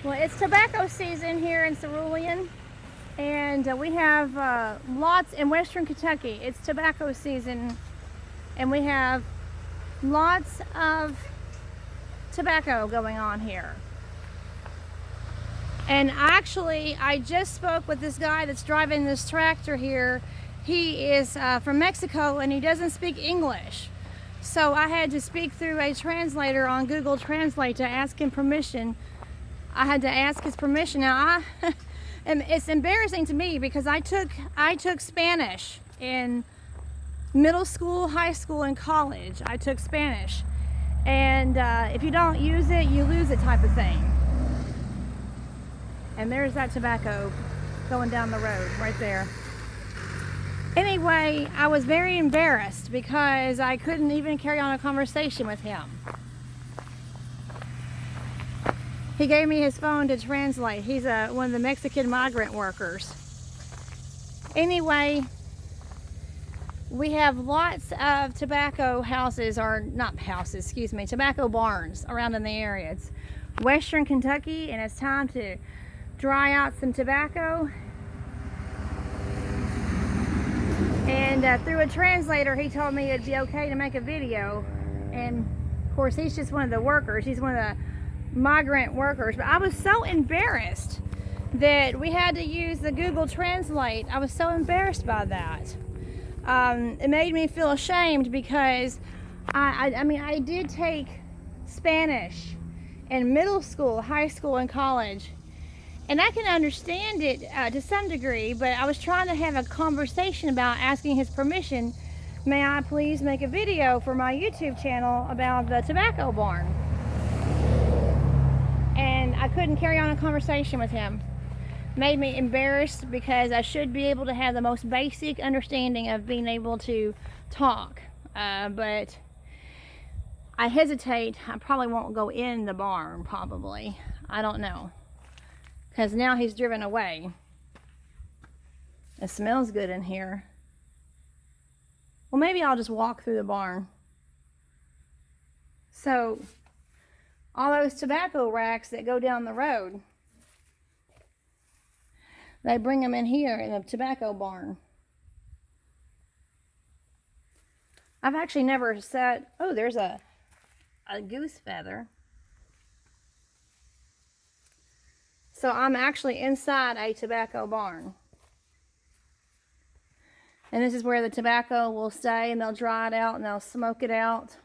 Well, it's tobacco season here in Cerulean, and we have lots in Western Kentucky. It's tobacco season, and we have lots of tobacco going on here. And actually, I just spoke with this guy that's driving this tractor here. He is from Mexico, and he doesn't speak English. So I had to speak through a translator on Google Translate to ask him permission. I had to ask his permission. Now, it's embarrassing to me because I took Spanish in middle school, high school, and college. I took Spanish, and if you don't use it, you lose it type of thing. And there's that tobacco going down the road right there. Anyway, I was very embarrassed because I couldn't even carry on a conversation with him. He gave me his phone to translate. He's one of the Mexican migrant workers. Anyway, we have lots of tobacco houses, or not houses, excuse me, tobacco barns around in the area. It's Western Kentucky, and it's time to dry out some tobacco. And through a translator, he told me it'd be okay to make a video. And of course, he's just one of the workers. He's one of the migrant workers. But I was so embarrassed that we had to use the Google Translate. I was so embarrassed by that. It made me feel ashamed because I mean, I did take Spanish in middle school, high school, and college. And I can understand it to some degree, but I was trying to have a conversation about asking his permission. May I please make a video for my YouTube channel about the tobacco barn? And I couldn't carry on a conversation with him. Made me embarrassed because I should be able to have the most basic understanding of being able to talk. But I hesitate. I probably won't go in the barn, probably. I don't know. Because now he's driven away. It smells good in here. Well, maybe I'll just walk through the barn. So, all those tobacco racks that go down the road, they bring them in here in the tobacco barn. I've actually never sat, oh, there's a goose feather. So I'm actually inside a tobacco barn. And this is where the tobacco will stay, and they'll dry it out and they'll smoke it out.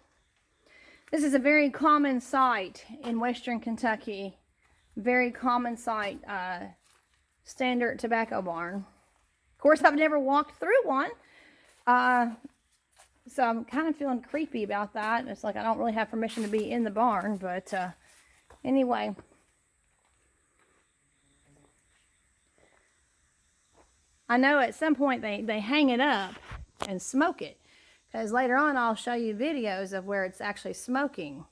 This is a very common sight in Western Kentucky. Very common sight, standard tobacco barn. Of course, I've never walked through one. So I'm kind of feeling creepy about that. It's like I don't really have permission to be in the barn, but anyway. I know at some point they hang it up and smoke it, because later on I'll show you videos of where it's actually smoking.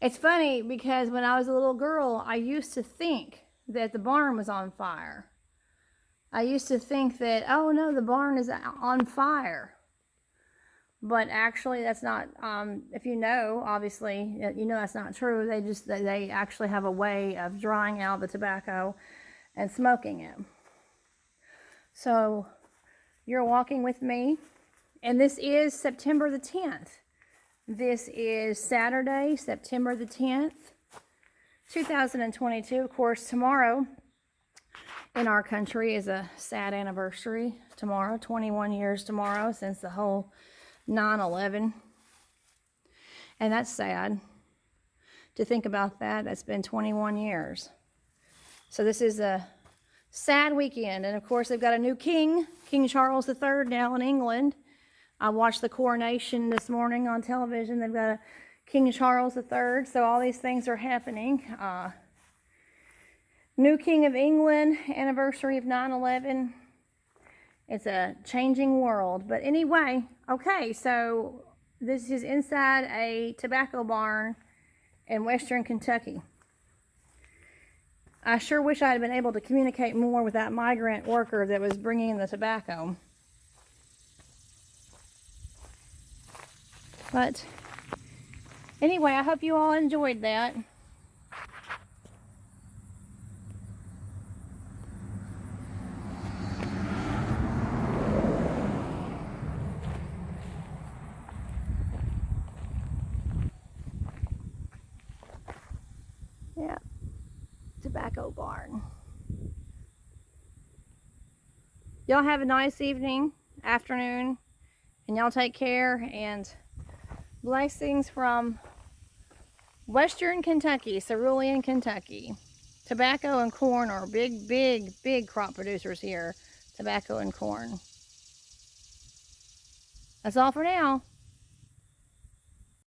It's funny because when I was a little girl, I used to think that the barn was on fire. I used to think that, oh no, the barn is on fire. But actually that's not, if you know, obviously, you know that's not true. They actually have a way of drying out the tobacco and smoking it. So you're walking with me, and this is September the 10th. This is Saturday, September the 10th, 2022. Of course, tomorrow in our country is a sad anniversary. Tomorrow, 21 years tomorrow since the whole 9/11. And that's sad to think about that. That's been 21 years. So this is a sad weekend. And of course, they've got a new king, King Charles III, now in England. I watched the coronation this morning on television. They've got a King Charles III. So all these things are happening. New King of England, anniversary of 9/11. It's a changing world. But anyway, okay, so this is inside a tobacco barn in Western Kentucky. I sure wish I had been able to communicate more with that migrant worker that was bringing in the tobacco. But anyway, I hope you all enjoyed that. tobacco barn. Y'all have a nice evening, afternoon, and y'all take care, and blessings from Western Kentucky, Cerulean, Kentucky. Tobacco and corn are big crop producers here. Tobacco and corn. That's all for now.